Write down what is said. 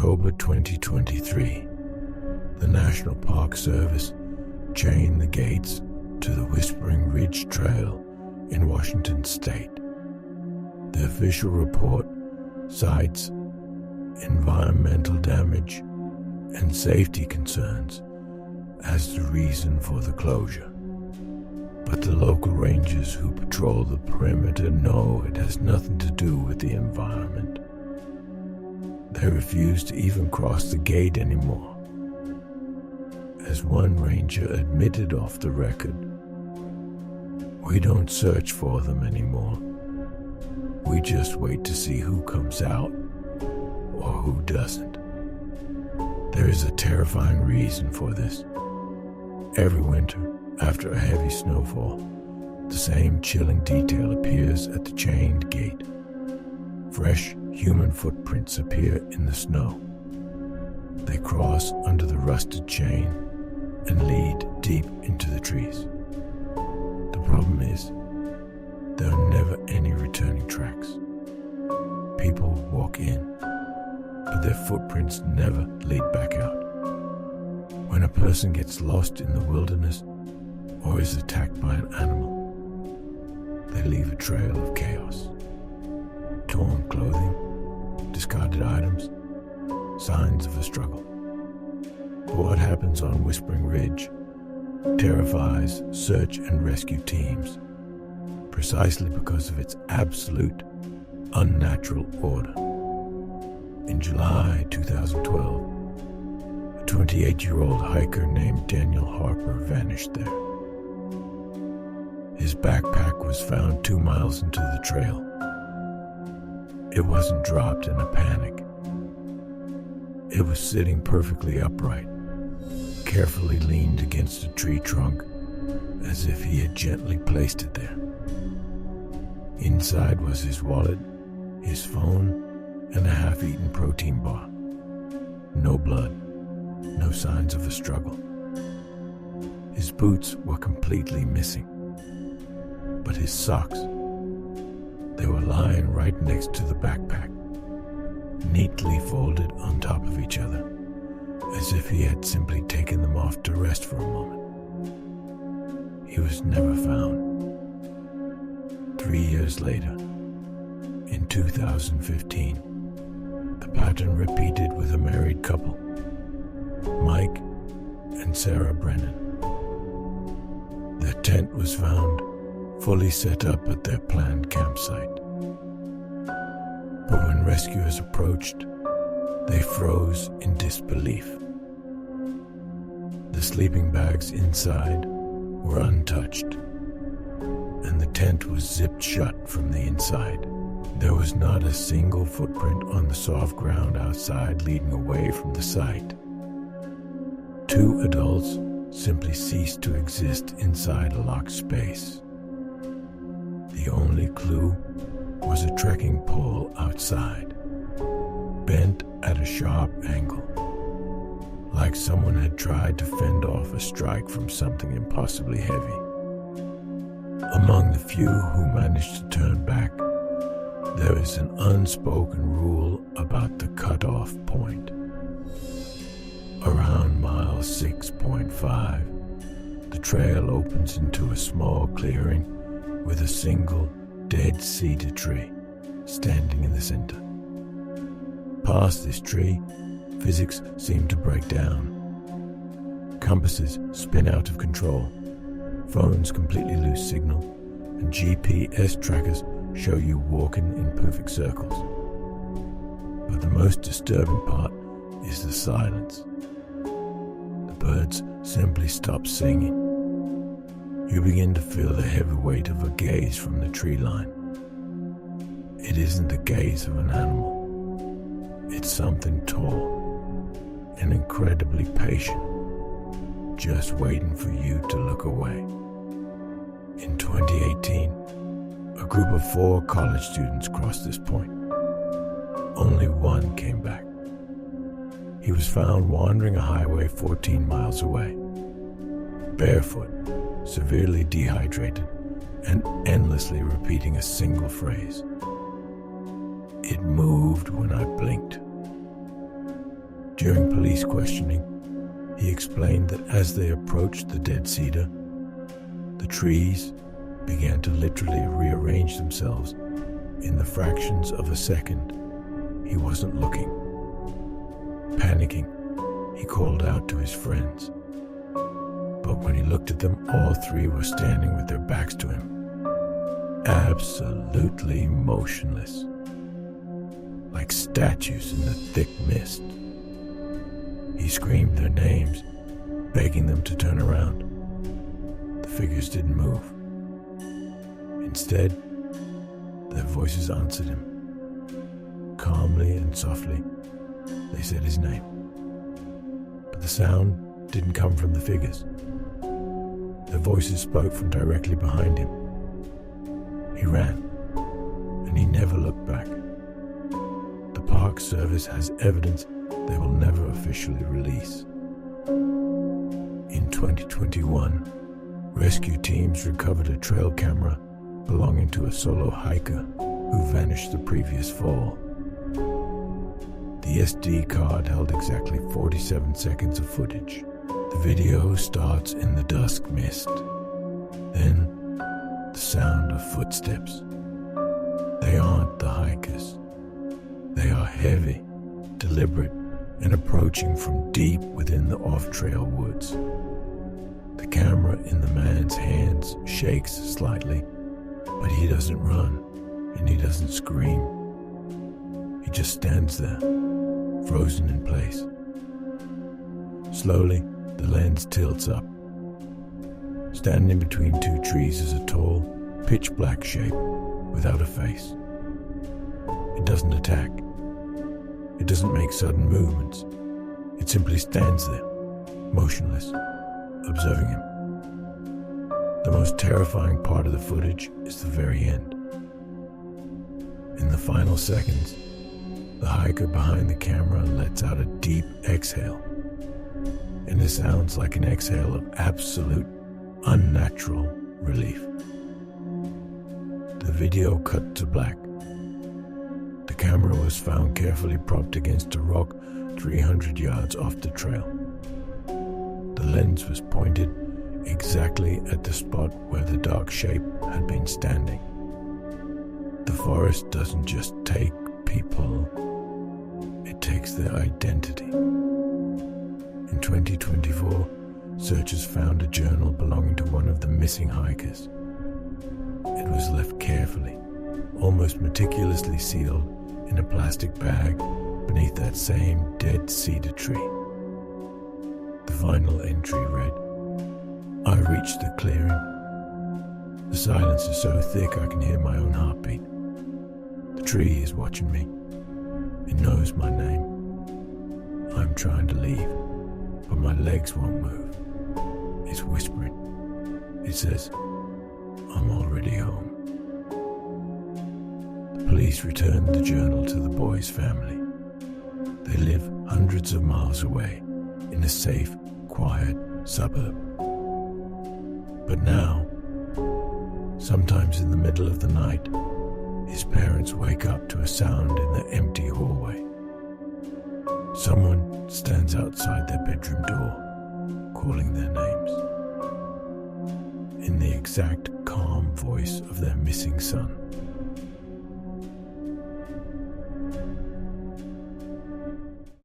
October 2023, the National Park Service chained the gates to the Whispering Ridge Trail in Washington state. The official report cites environmental damage and safety concerns as the reason for the closure. But the local rangers who patrol the perimeter know it has nothing to do with the environment. They refuse to even cross the gate anymore. As one ranger admitted off the record, "We don't search for them anymore. We just wait to see who comes out or who doesn't." There is a terrifying reason for this. Every winter, after a heavy snowfall, the same chilling detail appears at the chained gate. Fresh human footprints appear in the snow. They cross under the rusted chain and lead deep into the trees. The problem is, there are never any returning tracks. People walk in, but their footprints never lead back out. When a person gets lost in the wilderness or is attacked by an animal, they leave a trail of chaos. Torn clothing, discarded items, signs of a struggle. But what happens on Whispering Ridge terrifies search and rescue teams, precisely because of its absolute, unnatural order. In July 2012, a 28-year-old hiker named Daniel Harper vanished there. His backpack was found 2 miles into the trail. It wasn't dropped in a panic. It was sitting perfectly upright, carefully leaned against a tree trunk, as if he had gently placed it there. Inside was his wallet, his phone, and a half-eaten protein bar. No blood, no signs of a struggle. His boots were completely missing, but his socks, they were lying right next to the backpack, neatly folded on top of each other, as if he had simply taken them off to rest for a moment. He was never found. 3 years later, in 2015, the pattern repeated with a married couple, Mike and Sarah Brennan. Their tent was found fully set up at their planned campsite. But when rescuers approached, they froze in disbelief. The sleeping bags inside were untouched, and the tent was zipped shut from the inside. There was not a single footprint on the soft ground outside leading away from the site. 2 adults simply ceased to exist inside a locked space. The only clue was a trekking pole outside, bent at a sharp angle, like someone had tried to fend off a strike from something impossibly heavy. Among the few who managed to turn back, there is an unspoken rule about the cutoff point. Around mile 6.5, the trail opens into a small clearing with a single dead cedar tree standing in the center. Past this tree, physics seem to break down. Compasses spin out of control, phones completely lose signal, and GPS trackers show you walking in perfect circles. But the most disturbing part is the silence. The birds simply stop singing. You begin to feel the heavy weight of a gaze from the tree line. It isn't the gaze of an animal. It's something tall and incredibly patient, just waiting for you to look away. In 2018, a group of 4 college students crossed this point. Only one came back. He was found wandering a highway 14 miles away, barefoot, severely dehydrated, and endlessly repeating a single phrase. "It moved when I blinked." During police questioning, he explained that as they approached the dead cedar, the trees began to literally rearrange themselves in the fractions of a second. He wasn't looking. Panicking, he called out to his friends. But when he looked at them, all three were standing with their backs to him, absolutely motionless, like statues in the thick mist. He screamed their names, begging them to turn around. The figures didn't move. Instead, their voices answered him. Calmly and softly, they said his name. But the sound didn't come from the figures. Their voices spoke from directly behind him. He ran, and he never looked back. The Park Service has evidence they will never officially release. In 2021, rescue teams recovered a trail camera belonging to a solo hiker who vanished the previous fall. The SD card held exactly 47 seconds of footage. The video starts in the dusk mist. Then, the sound of footsteps. They aren't the hikers. They are heavy, deliberate, and approaching from deep within the off-trail woods. The camera in the man's hands shakes slightly, but he doesn't run, and he doesn't scream. He just stands there, frozen in place. Slowly, the lens tilts up. Standing between two trees is a tall, pitch-black shape without a face. It doesn't attack. It doesn't make sudden movements. It simply stands there, motionless, observing him. The most terrifying part of the footage is the very end. In the final seconds, the hiker behind the camera lets out a deep exhale, and it sounds like an exhale of absolute, unnatural relief. The video cut to black. The camera was found carefully propped against a rock 300 yards off the trail. The lens was pointed exactly at the spot where the dark shape had been standing. The forest doesn't just take people, it takes their identity. In 2024, searchers found a journal belonging to one of the missing hikers. It was left carefully, almost meticulously sealed in a plastic bag beneath that same dead cedar tree. The final entry read, "I reached the clearing. The silence is so thick I can hear my own heartbeat. The tree is watching me. It knows my name. I'm trying to leave, but my legs won't move. It's whispering. It says, I'm already home." The police returned the journal to the boy's family. They live hundreds of miles away in a safe, quiet suburb. But now, sometimes in the middle of the night, his parents wake up to a sound in the empty hallway. Someone stands outside their bedroom door, calling their names. In the exact calm voice of their missing son.